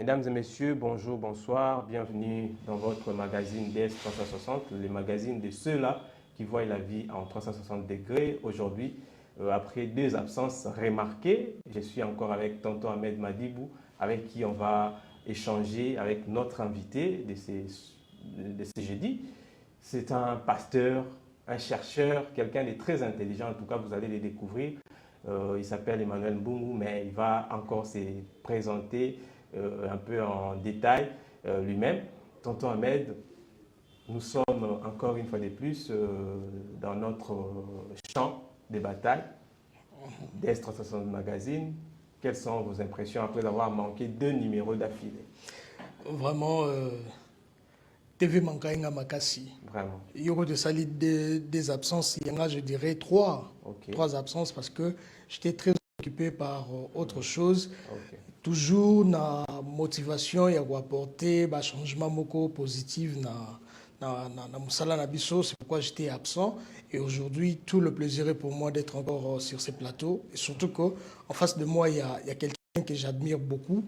Mesdames et messieurs, bonjour, bonsoir, bienvenue dans votre magazine DS 360, le magazine de ceux-là qui voient la vie en 360 degrés. Aujourd'hui, après 2 absences remarquées, je suis encore avec tonton Ahmed Madibou, avec qui on va échanger avec notre invité de ce jeudi. C'est un pasteur, un chercheur, quelqu'un de très intelligent, en tout cas vous allez le découvrir. Il s'appelle Emmanuel Mbungu, mais il va encore se présenter un peu en détail lui-même. Tonton Ahmed, nous sommes encore une fois de plus dans notre champ de bataille DS 360 Magazine. Quelles sont vos impressions après avoir manqué 2 numéros d'affilée? Vraiment, TV Mankainga Makassi. Vraiment. Il y aura des absences, il y en a, je dirais, 3. Okay. 3 absences parce que j'étais très occupé par autre chose. Okay. Toujours na motivation et à apporter un changement moko positif na musala na biso, c'est pourquoi j'étais absent. Et aujourd'hui, tout le plaisir est pour moi d'être encore sur ces plateaux. Et surtout qu'en face de moi, il y a quelqu'un que j'admire beaucoup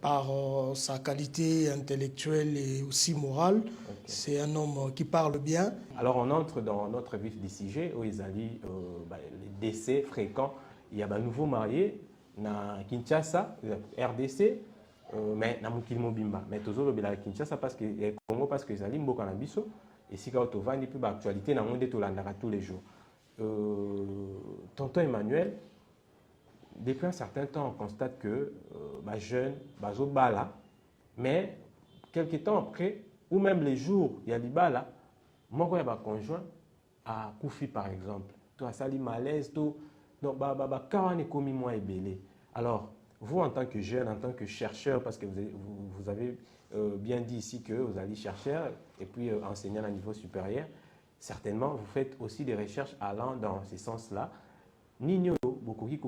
par sa qualité intellectuelle et aussi morale. Okay. C'est un homme qui parle bien. Alors on entre dans notre vif du sujet où ils allaient les décès fréquents. Il y a un nouveau marié na Kinshasa, RDC, mais na mukili mobimba. Mais toujours le Kinshasa parce que Congo parce que ils allaient mboka na biso. Et si quand on va ni plus l'actualité na monde tolandaka tous les jours. Tonton Emmanuel, depuis un certain temps, on constate que jeunes, bazo bala, mais quelques temps après, ou même les jours, il y a des bala, moi quand il y a un conjoint à Koufi par exemple, tu as sali malaise, tout, donc quand on est commis moins ébélé. Alors, vous en tant que jeune, en tant que chercheur, parce que vous avez bien dit ici que vous allez chercheur et puis enseignant à niveau supérieur, certainement vous faites aussi des recherches allant dans ce sens-là. Nino, beaucoup qui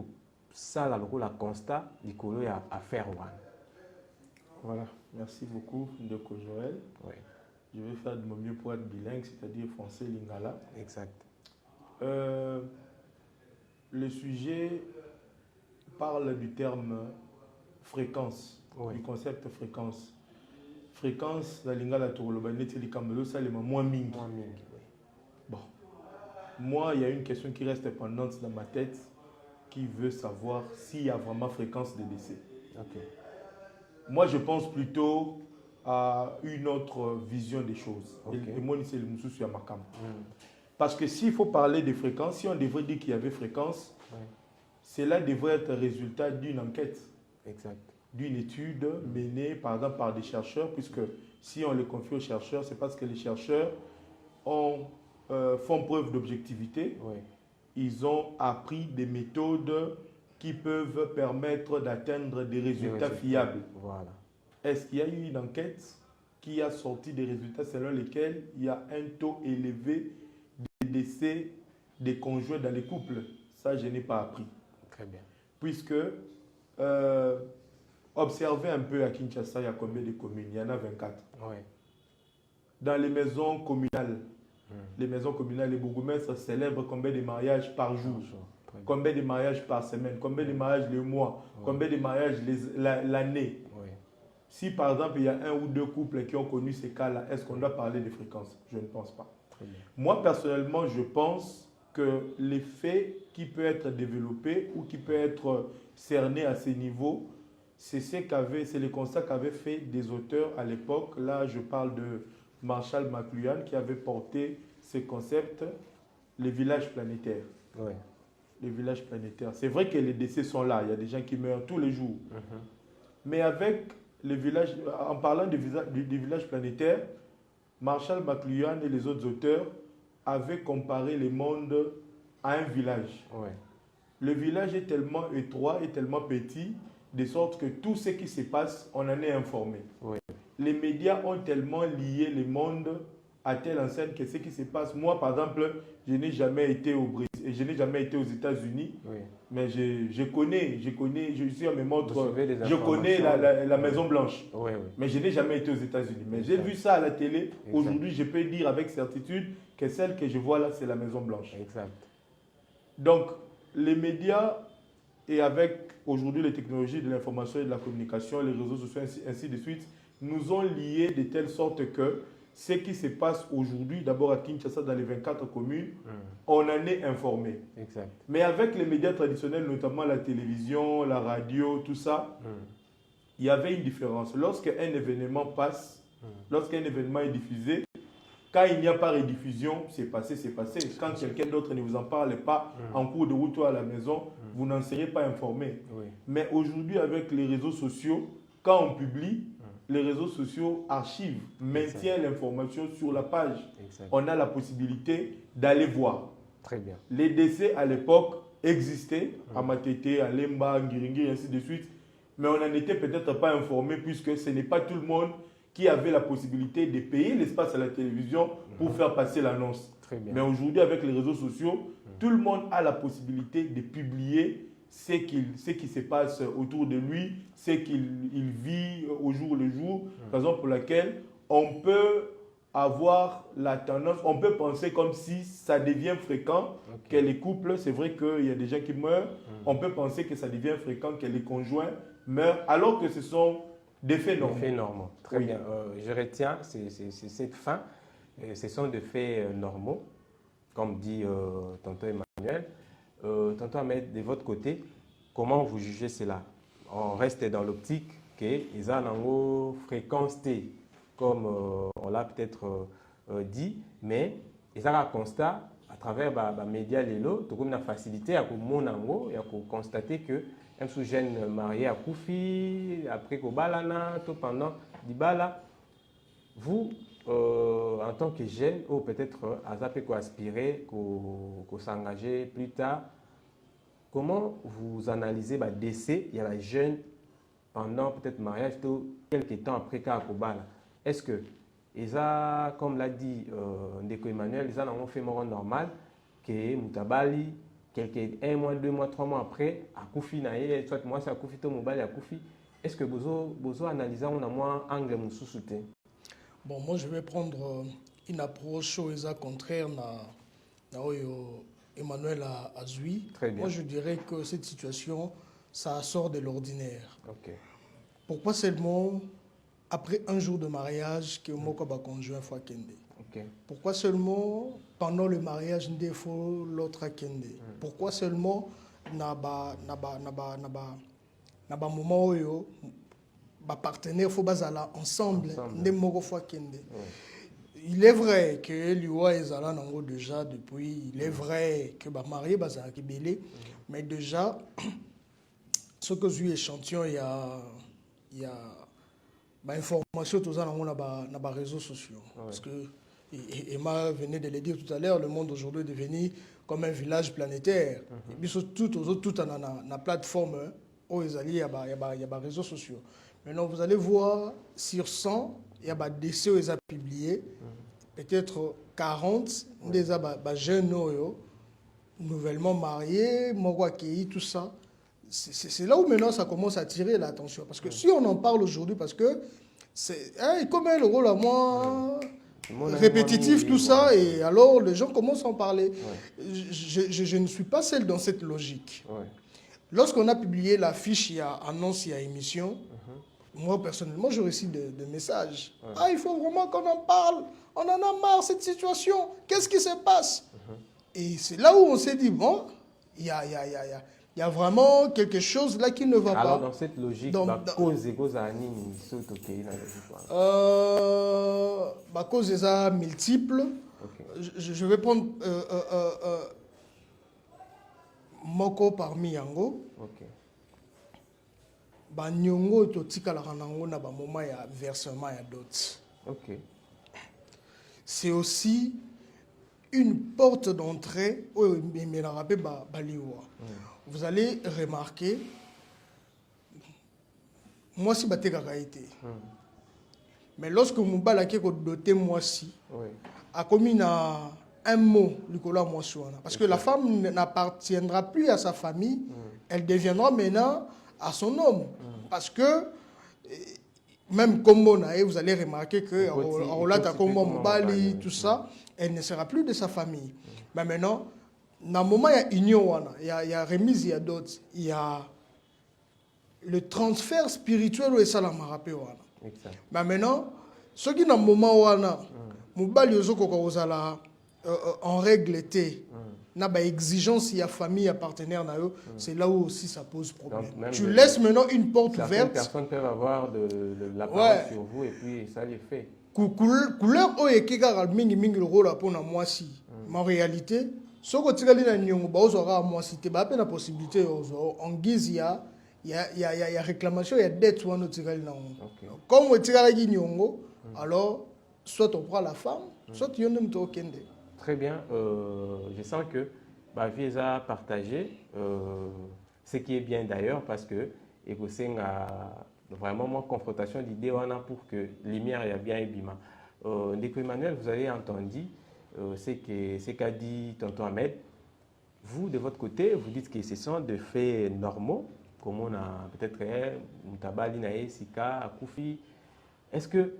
ça la constat du colo à faire. Voilà, merci beaucoup de Joël. Oui. Je vais faire de mon mieux pour être bilingue, c'est-à-dire français lingala. Exact. Le sujet parle du terme fréquence, oui. Du concept fréquence. Fréquence, la lingala ça les moins mingi. Oui. Bon, moi, il y a une question qui reste pendante dans ma tête, qui veut savoir s'il y a vraiment fréquence de décès. Okay. Moi, je pense plutôt à une autre vision des choses. Okay. Et moi, c'est le Moussou sur Makam. Parce que s'il faut parler de fréquence, si on devrait dire qu'il y avait fréquence, cela devrait être le résultat d'une enquête. Exact. D'une étude menée, par exemple, par des chercheurs, puisque si on le confie aux chercheurs, c'est parce que les chercheurs font preuve d'objectivité. Oui. Ils ont appris des méthodes qui peuvent permettre d'atteindre des résultats fiables. Voilà. Est-ce qu'il y a eu une enquête qui a sorti des résultats selon lesquels il y a un taux élevé de décès des conjoints dans les couples? Ça, je n'ai pas appris. Très bien. Puisque, observez un peu à Kinshasa, il y a combien de communes? Il y en a 24. Oui. Dans les maisons communales, les maisons communales, les bourgmestres célèbrent combien de mariages par jour, combien de mariages par semaine, combien de mariages le mois, combien de mariages l'année. Si par exemple il y a 1 ou 2 couples qui ont connu ces cas-là, est-ce qu'on doit parler de fréquence? Je ne pense pas. Moi personnellement, je pense que l'effet qui peut être développé ou qui peut être cerné à ces niveaux, c'est le constat qu'avaient fait des auteurs à l'époque. Là, je parle de Marshall McLuhan qui avait porté ce concept, les villages planétaires. Oui. Les villages planétaires. C'est vrai que les décès sont là, il y a des gens qui meurent tous les jours. Mais avec les villages, en parlant des villages planétaires, Marshall McLuhan et les autres auteurs avaient comparé les mondes à un village. Oui. Le village est tellement étroit et tellement petit, de sorte que tout ce qui se passe, on en est informé. Oui. Les médias ont tellement lié les mondes à telle enseigne que ce qui se passe. Moi, par exemple, je n'ai jamais été au Brésil et je n'ai jamais été aux États-Unis, mais je connais, je suis à mes montres, je connais la Maison Blanche, mais je n'ai jamais été aux États-Unis. Mais j'ai vu ça à la télé. Aujourd'hui, je peux dire avec certitude que celle que je vois là, c'est la Maison Blanche. Exact. Donc, les médias et avec aujourd'hui les technologies de l'information et de la communication, les réseaux sociaux, ainsi de suite, nous ont liés de telle sorte que ce qui se passe aujourd'hui, d'abord à Kinshasa, dans les 24 communes, on en est informé. Exact. Mais avec les médias traditionnels, notamment la télévision, la radio, tout ça, il y avait une différence. Lorsqu'un événement passe, lorsqu'un événement est diffusé, quand il n'y a pas de rediffusion, c'est passé, c'est passé. Quand quelqu'un d'autre ne vous en parle pas en cours de route ou à la maison, vous n'en serez pas informé. Oui. Mais aujourd'hui, avec les réseaux sociaux, quand on publie, les réseaux sociaux archivent, maintiennent l'information sur la page. Exact. On a la possibilité d'aller voir. Très bien. Les décès à l'époque existaient, à Matete, à Lemba, à Ngiringiri, ainsi de suite. Mais on n'en était peut-être pas informé puisque ce n'est pas tout le monde qui avait la possibilité de payer l'espace à la télévision pour faire passer l'annonce. Très bien. Mais aujourd'hui, avec les réseaux sociaux, tout le monde a la possibilité de publier ce qui se passe autour de lui, ce qu'il vit au jour le jour, raison pour laquelle on peut avoir la tendance, on peut penser comme si ça devient fréquent que les couples, c'est vrai qu'il y a des gens qui meurent, on peut penser que ça devient fréquent que les conjoints meurent, alors que ce sont des faits normaux. Des faits normaux. Très bien. Je retiens cette fin. Ce sont des faits normaux, comme dit tonton Emmanuel. Tonton Ahmed, de votre côté, comment vous jugez cela? On reste dans l'optique qu'ils ont une fréquence T, comme on l'a peut-être dit, mais ils ont un constat à travers les médias, ils ont une facilité à constater que un jeune marié à Koufi, après Kobalana, tout pendant Dibala, vous, en tant que jeune, ou peut-être à aspirer, qu'on s'engager plus tard, comment vous analysez le décès, il y a la jeune pendant peut-être mariage, quelques temps après Kobala? Est-ce que, comme l'a dit Ndeko Emmanuel, ils ont fait un normal, que Moutabali, un mois, 2 mois, 3 mois après, à Koufi, soit moi c'est à Koufi, Mobali à Koufi. Est-ce que vous analysez un angle sous-souté? Bon, moi je vais prendre une approche contraire à Emmanuel Azoui. Moi je dirais que cette situation, ça sort de l'ordinaire. Okay. Pourquoi seulement après un jour de mariage que moi comme conjoint fois kende? Okay. Pourquoi seulement pendant le mariage il faut l'autre kende? Pourquoi seulement naba moment où les partenaires faut bazala ensemble ne moko fois kende? Il est vrai que l'UA est allé en déjà depuis. Il est vrai que les mariés bazala kibélé, mais déjà ce que j'ai échantillon il y a information tout ça dans les réseaux sociaux. Parce que Emma venait de le dire tout à l'heure, le monde aujourd'hui est devenu comme un village planétaire. Et puis tout dans la plateforme où il y a des réseaux sociaux. Maintenant, vous allez voir, sur 100, il y a des décès où ils ont publié, peut-être 40, des jeunes nouvellement mariés, tout ça. C'est là où maintenant ça commence à attirer l'attention. Parce que si on en parle aujourd'hui, parce que c'est comme le rôle à moi, répétitif, tout ça, et alors les gens commencent à en parler. Je ne suis pas seul dans cette logique. Lorsqu'on a publié la fiche, il y a annonce, il y a émission, moi personnellement, je reçois des messages. Il faut vraiment qu'on en parle, on en a marre de cette situation, qu'est-ce qui se passe? Et c'est là où on s'est dit, bon, il y a vraiment quelque chose là qui ne va pas. Alors, dans cette logique, cause est multiple. Je vais prendre Moko parmi Yango. Nyongo totika la ranango na ba moment ya versement ya dot. C'est aussi une porte d'entrée où me la rappelle baliwa. Vous allez remarquer, moi si bateka été. Mais lorsque mon balaki ko doté moi si, a commis un mot Nicolas Moissouana, parce que la femme n'appartiendra plus à sa famille, elle deviendra maintenant à son homme, parce que même comme vous allez remarquer que Mobali, tout ça, elle ne sera plus de sa famille. Mais maintenant, dans le moment il y a union, il y a remise, il y a d'autres, il y a le transfert spirituel est ça la marapé wana. Exact. Mais maintenant, ce qui dans moment wana, mobali ozoko ko ozala en règle était. Na ba exigence il y a famille, il y a partenaire na yo, c'est là où aussi ça pose problème. Tu laisses maintenant une porte ouverte. Certaines personnes peuvent avoir de la parole sur vous et puis ça les fait. Couleur o ekeka mingi mingi le rôle pour na moi si. Mais en réalité, ce que tu as dit na nyongo ba ozora moi si te ba pe na possibilité en guise il y a réclamation, il y a dette ou un autre na. Comme tu as dit nyongo, alors soit on prend la femme, soit tu yonde mto kende. Très bien. Je sens que Bavi a partagé ce qui est bien d'ailleurs parce que Ekosen a vraiment une confrontation d'idées pour que lumière y a bien et bima. Ndeko Emmanuel, vous avez entendu ce qu'a dit tonton Ahmed. Vous, de votre côté, vous dites que ce sont des faits normaux, comme on a peut-être Moutabali, Nae, Sika, Akoufi. Est-ce que,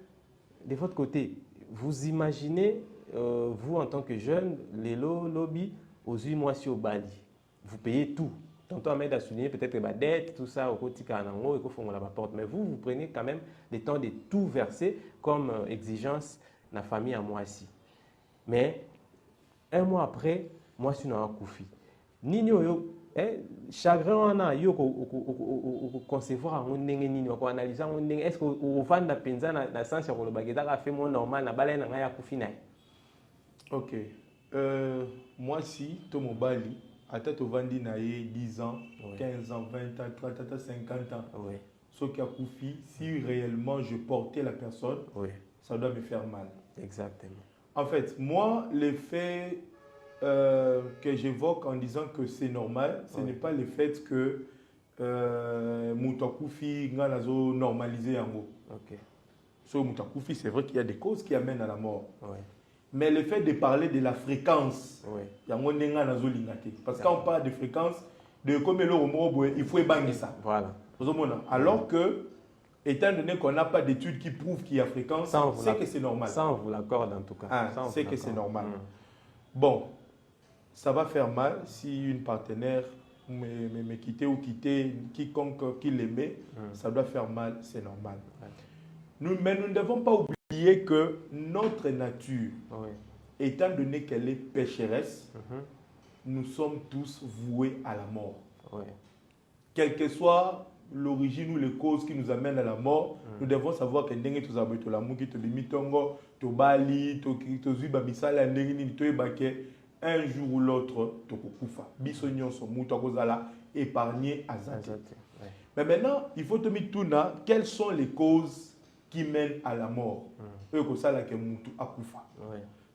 de votre côté, vous imaginez vous, en tant que jeune, les lobby, aux 8 mois sur Bali, vous payez tout. Tonton Ahmed a souligné peut-être la dette, tout ça, au quotidien, mais vous prenez quand même le temps de tout verser comme exigence de la famille à Moissi. Mais un mois après, moi, je suis dans un koufi. Nino, chagrin, on a eu concevoir un ndenge, on analyse un ndenge. Est-ce que vous vendez la penza dans le sens où le baguette a fait mon normal, na balai na ngaya koufi na. Ok. Moi, si, Tomo Bali, à tête au Vandi Naye, 10 ans, 15 ans, 20 ans, 30 ans, 50 ans, ce qui a Koufi, si réellement je portais la personne, ça doit me faire mal. Exactement. En fait, moi, le fait que j'évoque en disant que c'est normal, ce n'est pas le fait que Moutakufi n'a normalisé en gros. Sur Moutakufi, c'est vrai qu'il y a des causes qui amènent à la mort. Mais le fait de parler de la fréquence, il y a moins de parce qu'on parle de fréquence, de comme il faut ébanguer ça. Voilà. Alors que, étant donné qu'on n'a pas d'études qui prouvent qu'il y a fréquence, c'est que c'est normal. Ça, on vous l'accorde en tout cas. C'est que c'est normal. Bon, ça va faire mal si une partenaire me quitter ou quitter quiconque qui l'aimait, ça doit faire mal, c'est normal. Mais nous ne devons pas oublier que notre nature, étant donné qu'elle est pécheresse, nous sommes tous voués à la mort. Quelle que soit l'origine ou les causes qui nous amènent à la mort, nous devons savoir que ndenge tozaba to la muki to bimitongo to bali to zuba bisala ndenge ni to ebake un jour ou l'autre to kokufa biso nyonso muto akozala épargné azati. Mais maintenant, il faut te mettre tout là, quelles sont les causes qui mènent à la mort?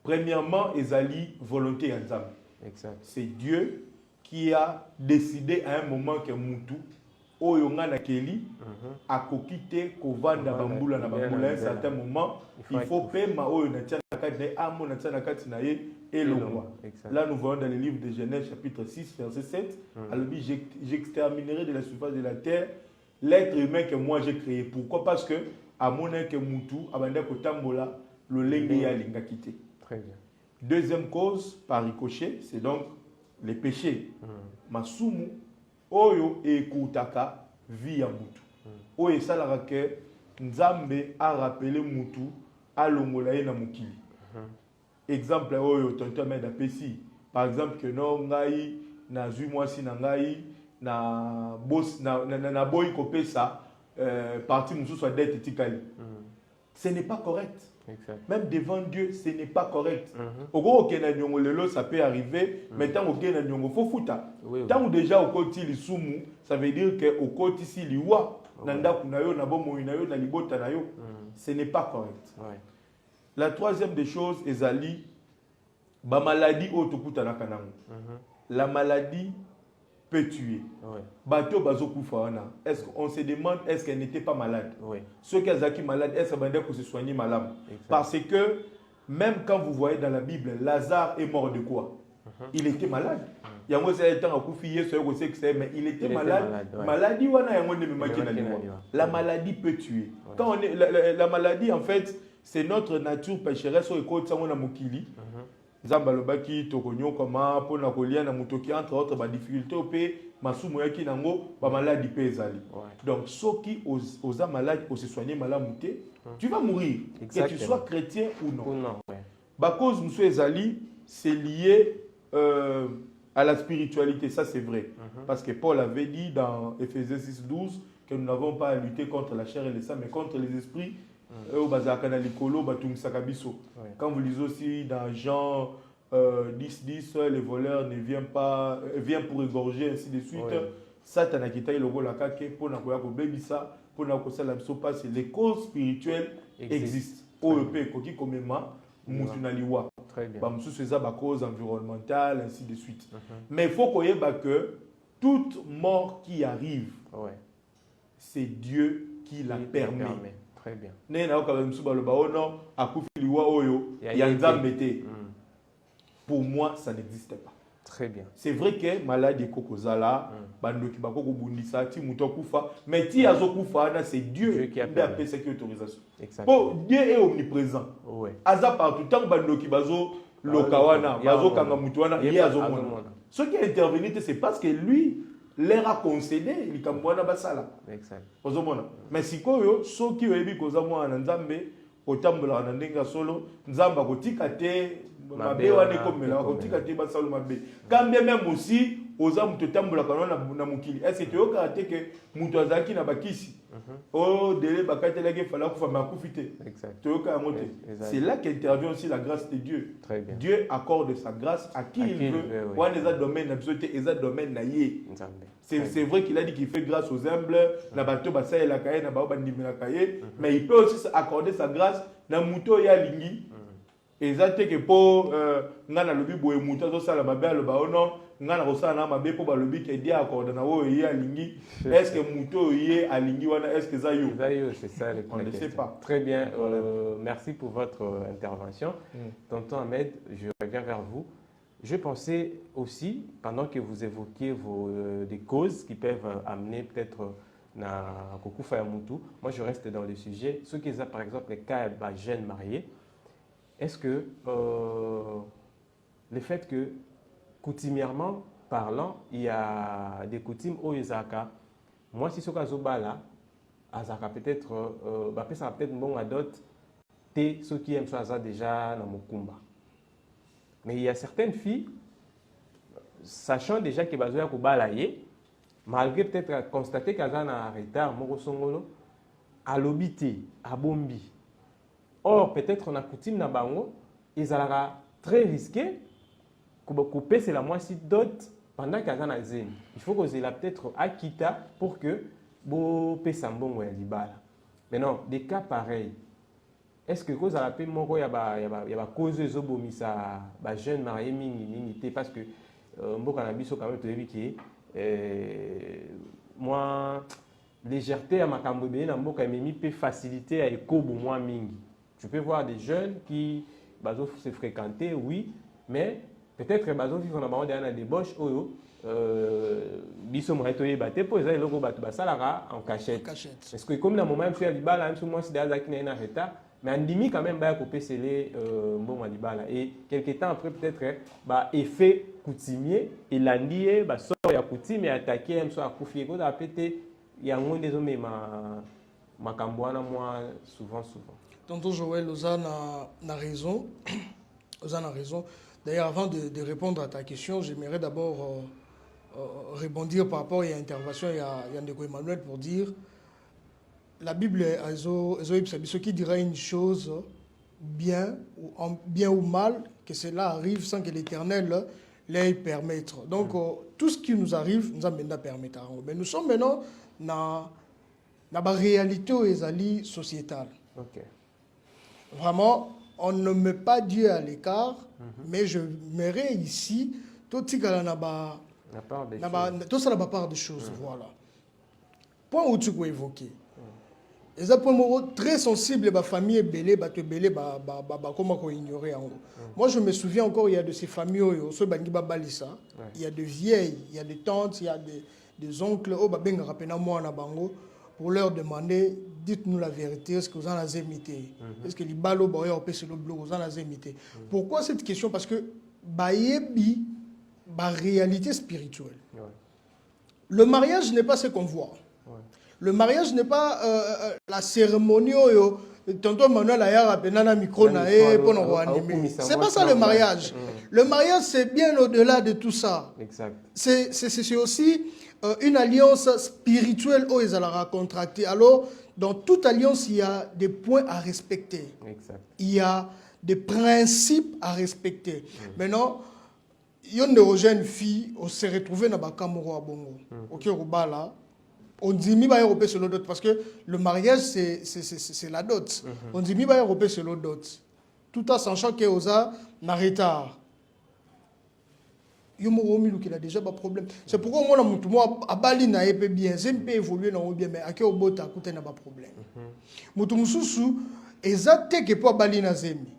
Premièrement, ezali volonté ya Nzambe. C'est Dieu qui a décidé à un moment que Moutou oyo nga na keli akokite kovanda bambula na bambula à un certain moment il faut pema oyo na tia na kati na amo na tia na kati na ye elongwa. Là nous voyons dans le livre de Genèse chapitre 6 verset 7 alobi j'exterminerai de la surface de la terre l'être humain que moi j'ai créé. Pourquoi? Parce que à mon que Moutou abanda kotambola le lenge ya linga kité. Très bien. Deuxième cause par ricochet, c'est donc les péchés. Masumu oyo ekutaka vie ya mutu. Oyo esalaka ke Nzambe a rappelé mutu alongola ye na mukili. Exemple oyo tonton Ahmed apesi. Par exemple que non ngai na zui mwasi na ngai na boss na boy kopesa partie mususu soit dette tikali. Ce n'est pas correct. Même devant Dieu, ce n'est pas correct. Ça peut arriver, mais tant qu'il y a un faut fouta. Tant que déjà au côté li sumu, ça veut dire que au côté si li wa, nanda kunayo na bomo inayo na libota nayo, ce n'est pas correct. La troisième des choses est ali ba maladie otokuta na kanango. La maladie peut tuer. Bato bazokufa wana. Est-ce qu'on se demande est-ce qu'elle n'était pas malade? Ceux qui sont malades, est-ce qu'ils se soigner malade? Parce que même quand vous voyez dans la Bible, Lazare est mort de quoi? Il était malade. Il y a un temps à Koufié, mais il était malade. Maladie wana la maladie peut tuer. Quand on est la maladie en fait, c'est notre nature pécheresse au écoute ça on a mokili. Nzamba lobaki tokonyo koma pona kolia na mutoki entre autres ba difficulté opé masumu yaki nango ba maladie pe ezali. Donc soki oza malade o se soigner malamuté, tu vas mourir. Que tu sois chrétien ou non. Ba cause musu ezali c'est lié à la spiritualité, ça c'est vrai. Parce que Paul avait dit dans Éphésiens 6:12 que nous n'avons pas à lutter contre la chair et le sang, mais contre les esprits. Quand vous lisez aussi dans Jean 10:10, les voleurs ne viennent pas, viennent pour égorger, ainsi de suite. Satan a quitté le rôle à Kake pour n'avoir pas bébisa, pour n'avoir pas la parce que les causes spirituelles existent. OEP, Koki Komema, Moutunaliwa. Très bien. C'est ça, cause environnementale, ainsi de suite. Mais il faut qu'on y ait que toute mort qui arrive, c'est Dieu qui la permet. Très bien. Pour moi, ça n'existe pas. Très bien. C'est vrai que maladie kokozala, bandoki bakoko bundisa ti mutokufa, mais ti azokufa na c'est Dieu qui a fait cette autorisation. Exactement. Dieu est omniprésent. Ouais. Aza partout tant bandoki bazo lokawana, bazo kanga mutuana, il azomona. Ce qui est intervenu c'est parce que lui leur a concédé likamwana basala. Exact. Ozomona. Mais sikoyo soki oyebi kozamwa na Nzambe otambola na ndenga solo, Nzamba kotika te mabe wana komela kotika te basalo mabe. Quand bien même aussi oza muto tambola kana na mukili. Est-ce que tu yoka te que muto azaki na bakisi? Oh délai bakatela ke fala kufa makufite. Exact. Tu yoka mote. C'est là qu'intervient aussi la grâce de Dieu. Très bien. Dieu accorde sa grâce à qui il veut. Wana eza domaine na bisoté eza domaine na ye. C'est vrai qu'il a dit qu'il fait grâce aux humbles, na bato basaya la kaye na ba bandimela kaye, mais il peut aussi accorder sa grâce na muto ya lingi. Exacte que pour ngana lobi boye muto zo sala mabe aloba ono ngana ko sala na mabe po ba lobi ke dia accorder na wo ye alingi. Est-ce que muto ye alingi wana est-ce que ça yo? C'est ça le on ne sait pas. Très bien, merci pour votre intervention. Tonton Ahmed, je reviens vers vous. Je pensais aussi, pendant que vous évoquiez des causes qui peuvent amener peut-être na kokufa ya mutu, moi je reste dans le sujet. Ceux qui ont par exemple les cas de jeunes mariés, est-ce que le fait que, coutumièrement parlant, il y a des coutumes au Isaka, moi si ce cas là, Azaka peut-être, ça va peut-être bon à d'autres, ceux qui aiment ça déjà dans mon combat. Mais il y a certaines filles, sachant déjà que bazoya ko balaye, malgré peut-être constater qu'elles ont un retard, morosongolo, à l'obité, à bombi. Or, peut-être on a coutume na bango, ils sont très risqués, couper c'est la moitié d'autres pendant qu'elles ont un zen. Il faut qu'ils aient peut-être akita pour que bo pesambongo ya libala. Mais non, des cas pareils. Est-ce que vous avez moko ya ba cause ezobomisa ba jeune marié mingi parce que mboka na biso quand même toyebi que moi légèreté à makambo be na mboka memi peut faciliter à ekobo moi mingi. Tu peux voir des jeunes qui bazo se fréquenter oui, mais peut-être bazo vivre na bande na débauche oyo biso mo retoye baté po eza eloko bato basalaka en cachette. Parce que comme na moment même faire libala même moi si d'ailleurs qui na retard. Mais Andimi quand même va couper scellé bon Malibala et quelques temps après peut-être effet coutumier et l'andier sort ya coutume attaquer même soit coufier quoi a pété il y a moins des hommes ma camboana moi souvent. Tonton Joël Ozana a raison. Ozana a raison. D'ailleurs avant de répondre à ta question, j'aimerais d'abord rebondir par rapport à l'intervention il y a Ndeko Emmanuel pour dire la Bible, ce qui dira une chose bien ou mal, que cela arrive sans que l'Éternel l'ait permettre. Donc, tout ce qui nous arrive, nous allons permettre. Mais nous sommes maintenant dans la réalité sociétale. Okay. Vraiment, on ne met pas Dieu à l'écart, mais je mets ici tout ce la part des choses. Voilà. Point où tu peux évoquer. Les apôtres très sensibles, la famille est belée, comment qu'on ignorer en haut. Moi, je me souviens encore, il y a de ces familles, il y a des vieilles, il y a des tantes, il y a des oncles, pour leur demander dites-nous la vérité, est-ce que vous en avez imité? Est-ce que les ballots, vous en avez imité? Pourquoi cette question? Parce que bayebi, ba réalité spirituelle. Ouais. Le mariage n'est pas ce qu'on voit. Ouais. Le mariage n'est pas la cérémonie. Tonton Manuel a un micro c'est pas ça le mariage. Le mariage, c'est bien au-delà de tout ça. Exact. C'est aussi une alliance spirituelle où ils allaient contracter. Alors, dans toute alliance, il y a des points à respecter. Exact. Il y a des principes à respecter. Maintenant, il y a une jeune fille, on s'est retrouvé dans le Kamoro à Bongo. Ok, Rubala. On dit mi ba européen sur le dot parce que le mariage c'est la dot. On dit mi ba européen sur le dot. Tout en sachant que Oza n'a retard. Yomo qui a déjà pas problème. C'est pourquoi moi à Bali na épé bien, j'aime pas évoluer dans bien mais à que au bota coûter n'a pas problème. Mutumussu ezate que pour Bali na zemi.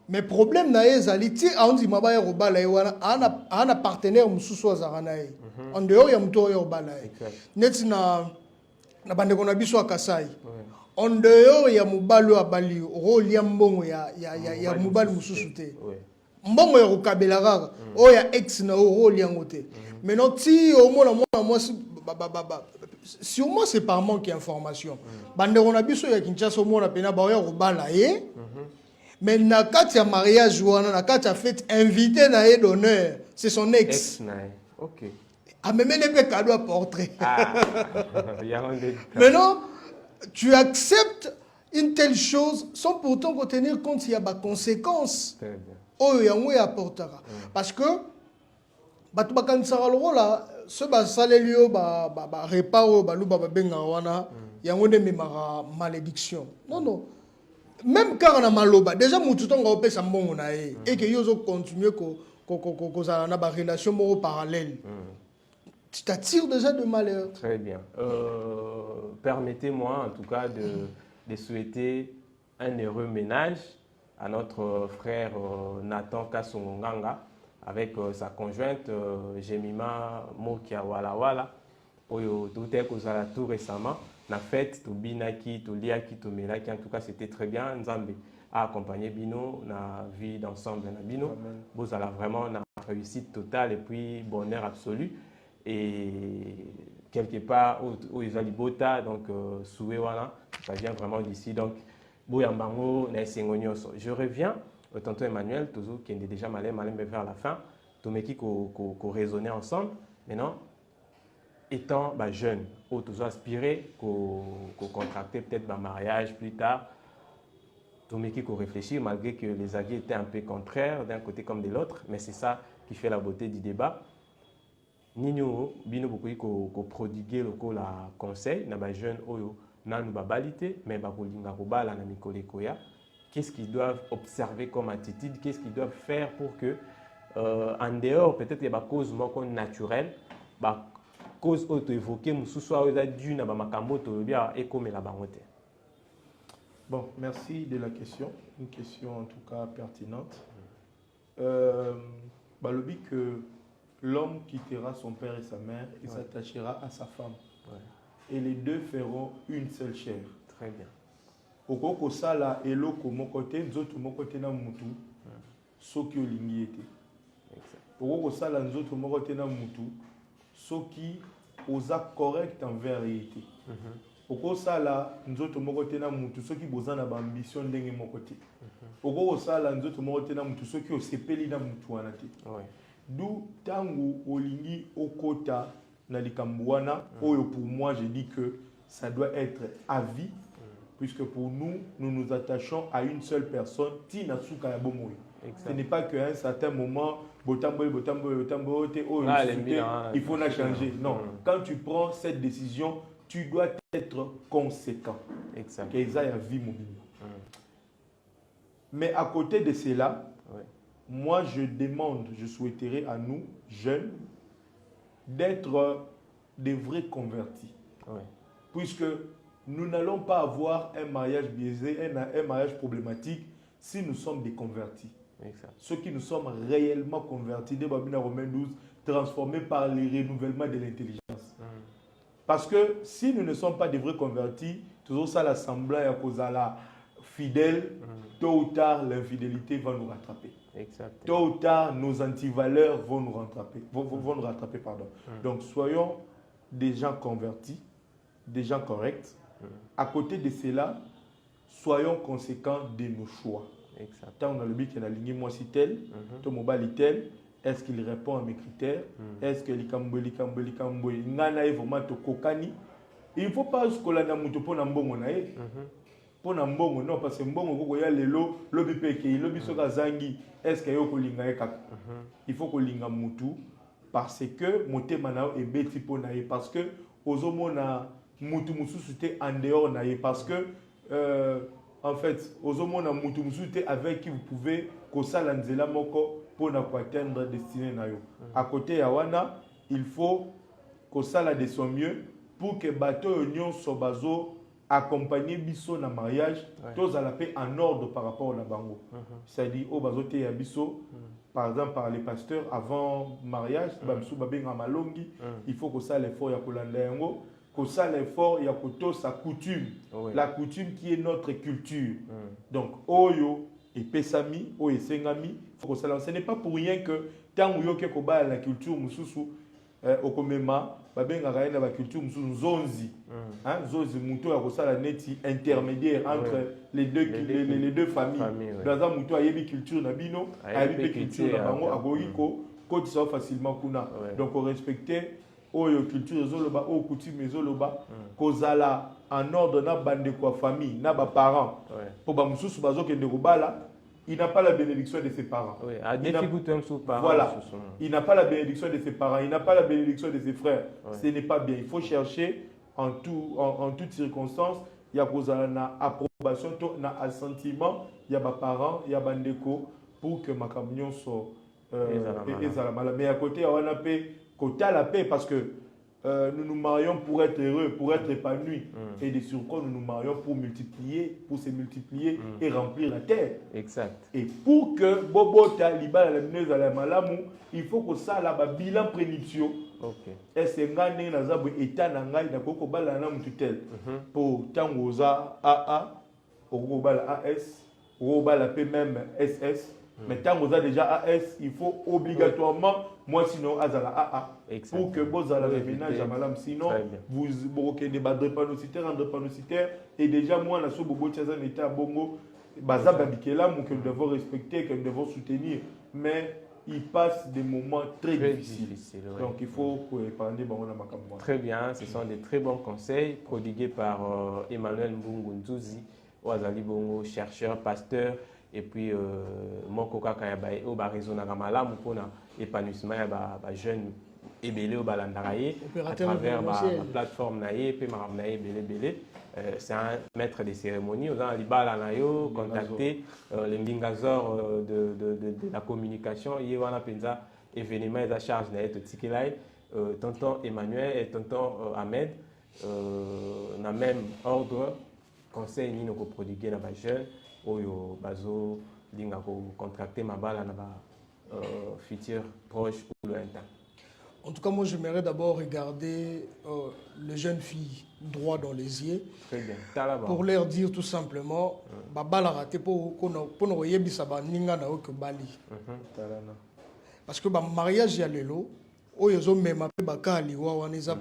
Mais problème na ezali ti on dit mabaya robala wana ana partenaire mususu azarana e. En dehors ya muto yo robala e. Net na bande kona biso akasai. En dehors ya mubalo abali roli ya mbongo ya mubali mususu te. Mbongo ya kokabela kaka o ya ex na roli yango te. Maintenant ti au moins moi si au moins c'est par manque d'information. Bande kona biso ya Kinshasa au moins na pena ba ya robala e. Mais na katia mariage ou na katia fête invité na e d'honneur, c'est son ex. OK. Ah mais même les cadeaux à portrait. Maintenant, tu acceptes une telle chose sans pourtant tenir compte s'il y a des conséquences. Oh, il y a un apportera. Parce que batu bakansara loro là, ce ba salelio ba reparo ba lu ba benga wana, ya ngone memara malédiction. Non. Même quand on a maloba, déjà mututonga opesa mbongo na e et que yozo continuer ko za na ba relation moro parallèle. Tu t'attires déjà de malheur. Très bien. Permettez-moi en tout cas de souhaiter un heureux ménage à notre frère Nathan Kasonganga avec sa conjointe Jemima Mokia Wala Wala. Oyo douté que ça tout récemment. La fête, tout binaki, tout liaki, tout melaki. En tout cas, c'était très bien. Nzambe a accompagné Bino, na vie d'ensemble na Bino. Vous avez vraiment une réussite totale et puis bonheur absolu. Et quelque part où ils ont les bota, donc soué voilà, ça vient vraiment d'ici. Donc, Bouyambango, Naïsengonios. Je reviens au tonton Emmanuel, toujours qui est déjà malin vers la fin. Tout mais qui raisonner ensemble. Maintenant, étant jeune, ou toujours aspiré, contracter peut-être un mariage plus tard, tout mais qui réfléchir malgré que les avis étaient un peu contraires d'un côté comme de l'autre, mais c'est ça qui fait la beauté du débat. Nino bino beaucoup ko prodiguer le la conseil na ba jeune oyo na nu ba balité mais ba kolinga ko bala na mikole koya. Qu'est-ce qu'ils doivent observer comme attitude, qu'est-ce qu'ils doivent faire pour que en dehors peut-être il y a ba cause moko naturelle ba cause auto évoquée mususu oyo dû na ba makambo to bia et comme la bangote. Bon, merci de la question, une question en tout cas pertinente. Le but que l'homme quittera son père et sa mère et s'attachera à sa femme. Ouais. Et les deux feront une seule chair. Très bien. Okoko sala eloko mokote nzoto mokote na mutu soki olingi ete. Okoko sala nzoto mokote na mutu soki oza correct envers ete. Okoko sala nzoto mokote na mutu soki boza na ambition ndenge mokote. Okoko sala nzoto mokote na mutu soki osepeli na mutu wana te. D'où tango olingi okota na likambuana oyo pour moi je dis que ça doit être à vie puisque pour nous nous attachons à une seule personne tina suka ya bomoyo. Ce n'est pas qu'à un certain moment il faut la changer. Non, quand tu prends cette décision, tu dois être conséquent. Exact. Que ça y a vie mobile. Mais à côté de cela, moi, je souhaiterais à nous, jeunes, d'être des vrais convertis. Puisque nous n'allons pas avoir un mariage biaisé, un mariage problématique, si nous sommes des convertis. Exact. Ceux qui nous sommes réellement convertis, des Babina Romains 12, transformés par le renouvellement de l'intelligence. Parce que si nous ne sommes pas des vrais convertis, toujours ça l'assemblée à cause de la fidèle, tôt ou tard l'infidélité va nous rattraper. Exactement. Tôt ou tard nos antivaleurs vont nous rattraper, vont nous rattraper pardon. Donc soyons des gens convertis, des gens corrects. À côté de cela, soyons conséquents de nos choix. Tant on a le but qu'il a aligné moi si tel, ton mobile tel, est-ce qu'il répond à mes critères? Est-ce que l'ikamboli ngana est vraiment to kokani? Il ne faut pas que la muto pour n'ambongo nae. Pour n'ambongo non parce que mbongo koko ya lelo lobi peke lobi soka zangi. Est-ce que yoko linga ekaka? Il faut que linga mutu parce que motema nao est beti pour nae parce que ozomona mutu mususu te en dehors nae parce que en fait ozomona mutu mususu te avec qui vous pouvez kosala nzela moko pour atteindre destinée nayo. À côté ya wana, il faut kosala de son mieux pour que bateau union sobazo accompagner biso na mariage, tous à la paix en ordre par rapport à la bango. C'est-à-dire au bazo te ya biso par exemple par les pasteurs avant mariage, bamsu babenga malongi, il faut que ça l'effort ya kolanda yango, que ça l'effort ya koto sa coutume, la coutume qui est notre culture. Donc oyo et pesami oyo sengami, faut que ça ce n'est pas pour rien que tant ou yo ke ko ba la culture mususu okomema babenga kaina ba culture mususu zonzi. Hein, zonzi muto ya kosala neti intermédiaire entre les deux familles. Dans un muto ayebi culture na bino, ayebi culture na bango agoyiko ko tisa facilement kuna. Donc on respecter oyo culture ezoloba o coutume ezoloba kozala en ordre na bande kwa famille na ba parents. Pour ba mususu bazokende kobala, il n'a pas la bénédiction de ses parents. Voilà. Il n'a pas la bénédiction de ses parents, il n'a pas la bénédiction de ses frères. Ce n'est pas bien. Il faut chercher en toutes circonstances, il y a une approbation, un assentiment, il y a des parents, il y a des bandeko pour que ma camion soit mais à côté, on a paix, côté la paix parce que nous nous marions pour être heureux, pour être épanouis. Et de surcroît, nous nous marions pour se multiplier et remplir la terre. Exact. Et pour que Bobo Taliba la mineuse à la malamu, il faut que ça la bilan prédiction. Et c'est ngane na zabu état na ngai na koko bala na mututel. Pour tangoza AA, au bala AS, au bala P même SS. Mais tant que vous avez déjà AS, il faut obligatoirement, moi sinon, Azala AA. Pour que vous ayez le ménage à madame. Sinon, vous ne débattrez pas nos critères, rendrez pas nos critères. Et déjà, moi, la Sobobo Tchazan était à Bongo, Baza Babikela, que nous devons respecter, que nous devons soutenir. Mais il passe des moments très difficiles. Donc, il faut épargner Bango Makamwa. Très bien, ce sont des très bons conseils prodigués par Emmanuel Mbungu Nzuzi, Ouazali Bongo, chercheur, pasteur. Et puis, mon coca quand il y a réseau na ramala mupona épanouissement ya jeune et belé au balandaraye à travers la plateforme naie puis maram naie belé c'est un maître de cérémonie aux gens libala nayo contacter les mbingazor de la communication il y a un penza événement et charge naie tout tikelai tonton Emmanuel et tonton Ahmed na même ordre conseil ni no prodiguer na ba jeune oyo bazo linga ko contracter mabala na ba futur proche ou lointain. En tout cas, moi, j'aimerais d'abord regarder les jeunes filles droit dans les yeux. Très bien. Pour leur dire tout simplement, babala raté pour nous yebisa ba ninga na que bali. Parce que ba mariage ya lelo oyo zo mema pe bakali wa waneza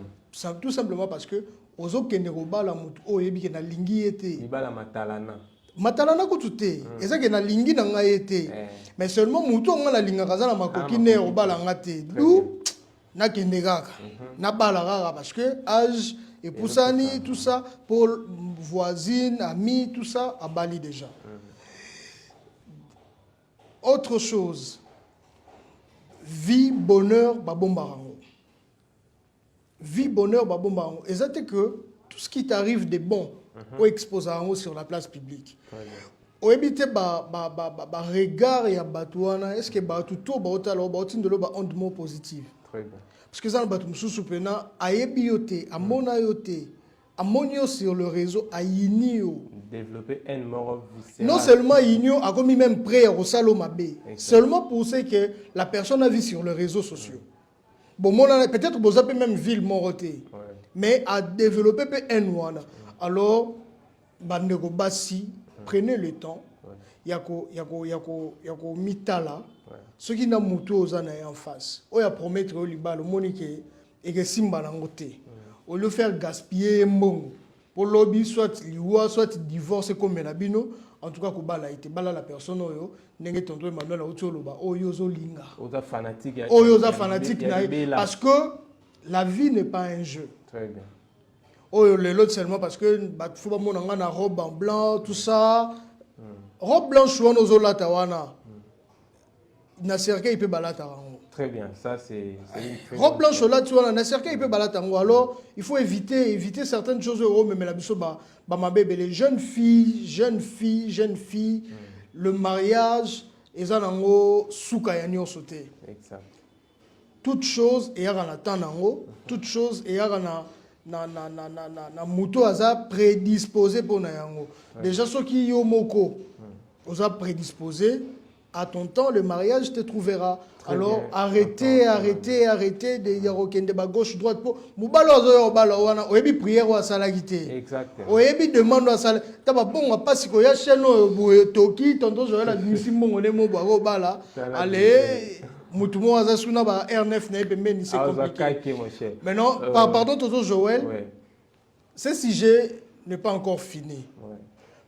tout simplement parce que ozo kende ko bala mutu oyo yebi ke na lingi ete. Libala matalana. Matalana ko tuté ezake na lingi na ngai ete mais seulement mutu nga na linga kaza na makoki ne o bala ngate du na kende kaka na bala kaka parce que âge et poussani tout ça pour voisine amis tout ça a bali déjà. Autre chose, vie bonheur babombarango. Vie bonheur babombarango. Exactement que tout ce qui t'arrive de bon ou exposer sur la place publique. Ou éviter regard et batouana est-ce que batu to baotala baotine de lo ba onde mot positif. Très bien. Parce que ça batu mususu pena ayebiote amona yote amonio sur le réseau ayinio développer un mort viscéral. Non seulement inio a commis même prêt au salo mabé seulement pour ce que la personne a vu sur les réseaux sociaux. Bon peut-être vous avez même ville moroté mais à développer un ouana. Alors bandeko basi prenez le temps yako mitala ce qui na mutu ozana en face o ya promettre o libalo monique et que simba nango te au lieu faire gaspiller mbongo pour lobby soit liwa soit divorce comme na bino en tout cas ko bala ite bala la personne oyo ndenge tonto Emmanuel Autioloba oyo zo linga oza fanatique parce que la vie n'est pas un jeu. Très bien. Oyo le lot seulement parce que faut pas mon na robe en blanc tout ça robe blanche wana ozolata wana na cercueil peut balata rango. Très bien, ça c'est robe blanche là tu vois na cercueil peut balata rango. Alors il faut éviter certaines choses au mais la biso ba ma bébé les jeunes filles le mariage ezanango suka ya nyonso te. Exact. Toute chose et yaka na temps nango, toute chose et yaka na muto aza prédisposé pour na yango. Déjà ceux qui yo moko oza prédisposé à ton temps le mariage te trouvera. Très alors bien. arrêtez de yarokende ba gauche droite pour mubalo azo bala wana oyebi prière wa salaki te. Exactement. Oyebi demande wa sala taba bon pas siko ya chaîne boye toki tonto zo la misi mongo ne mo ba bala allez mutumo aza suna ba R9 na pembeni c'est compliqué. Maintenant pardon Toto Joël. Ouais. Ce sujet n'est pas encore fini. Ouais.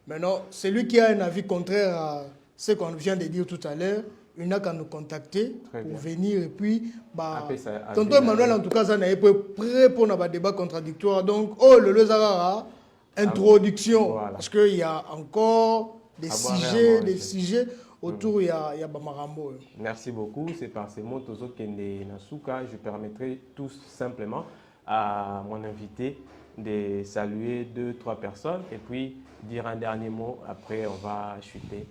Maintenant celui qui a un avis contraire à ce qu'on vient de dire tout à l'heure, il n'a qu'à nous contacter pour venir et puis tonton Emmanuel en tout cas ça n'est pas prêt pour un débat contradictoire donc le Zagara introduction parce qu'il y a encore des sujets autour il y a Bamarambo. Merci beaucoup, c'est par ces mots Tozo Kende Nasuka, je permettrai tout simplement à mon invité de saluer 2-3 personnes et puis dire un dernier mot, après on va chuter.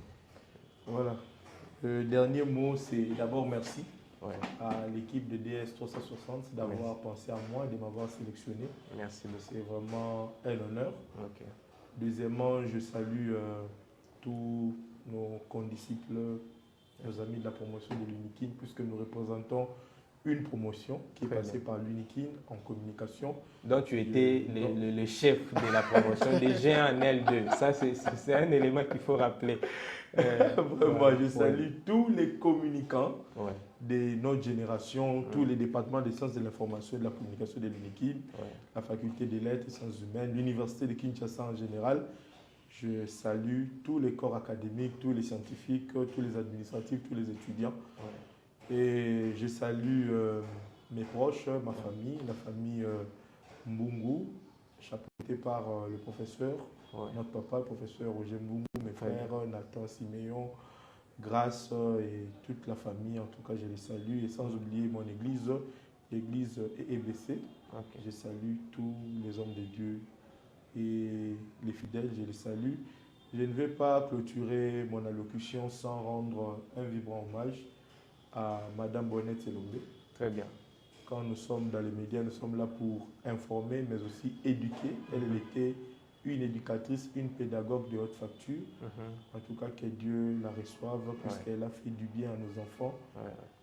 Voilà. Le dernier mot, c'est d'abord merci à l'équipe de DS 360 d'avoir pensé à moi et de m'avoir sélectionné. Merci beaucoup. C'est vraiment un honneur. Deuxièmement, je salue tous nos condisciples, nos amis de la promotion de l'Unikin, puisque nous représentons une promotion qui est passée par l'Unikin en communication. Donc tu étais le chef de la promotion des géants en L2. Ça, c'est un élément qu'il faut rappeler. Vraiment, je salue tous les communicants de notre génération, tous les départements des sciences de l'information et de la communication de l'UNIKIN, la faculté des lettres et sciences humaines, l'université de Kinshasa en général. Je salue tous les corps académiques, tous les scientifiques, tous les administratifs, tous les étudiants. Et je salue mes proches, ma famille, la famille Mbungu, chapeautée par le professeur, notre papa, le professeur Roger Mbungu, mes frères Nathan Siméon, Grâce et toute la famille. En tout cas, je les salue. Et sans oublier mon église, l'église EBC. Je salue tous les hommes de Dieu et les fidèles, je les salue. Je ne vais pas clôturer mon allocution sans rendre un vibrant hommage à Madame Bonnette Selombe. Très bien. Quand nous sommes dans les médias, nous sommes là pour informer, mais aussi éduquer. Elle était une éducatrice, une pédagogue de haute facture. En tout cas, que Dieu la reçoive, puisqu'elle a fait du bien à nos enfants.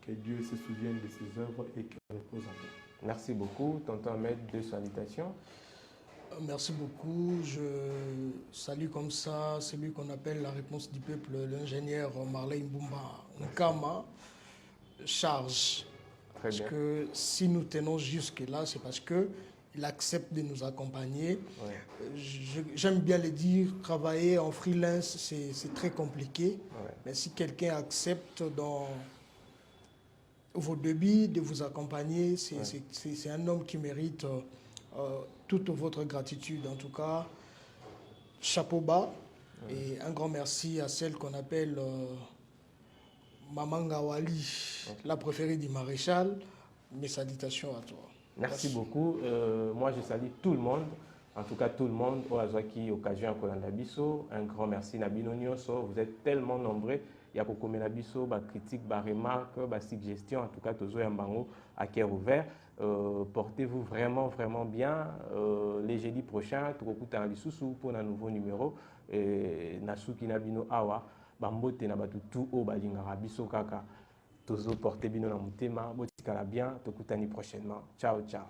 Que Dieu se souvienne de ses œuvres et qu'elle repose en paix. Merci beaucoup. Tonton Ahmed, 2 salutations. Merci beaucoup. Je salue comme ça celui qu'on appelle la réponse du peuple, l'ingénieur Marley Mbumba Nkama, charge. Très bien. Parce que si nous tenons jusque-là, c'est parce qu'il accepte de nous accompagner. J'aime bien le dire, travailler en freelance, c'est très compliqué. Mais si quelqu'un accepte dans vos débits de vous accompagner, c'est un homme qui mérite toute votre gratitude. En tout cas, chapeau bas. Et un grand merci à celle qu'on appelle Maman Ngawali, la préférée du maréchal. Mes salutations à toi. Merci beaucoup. Moi, je salue tout le monde. En tout cas, tout le monde. Oazaki, occasion à Nabiso. Un grand merci, Nabino Nyonso. Vous êtes tellement nombreux. Il y a beaucoup de Nabiso, des critiques, des remarques, des suggestions. En tout cas, Tozo Yambango à cœur ouvert. Portez-vous vraiment, vraiment bien. Les jeudis prochains, Tukokuta Nabisusu pour un nouveau numéro. Nasuki Nabino Awa. Bambote na batu tout au balingara biso kaka. Tozo portez bino na mutema. Botikala bien. Tokutani prochainement. Ciao, ciao.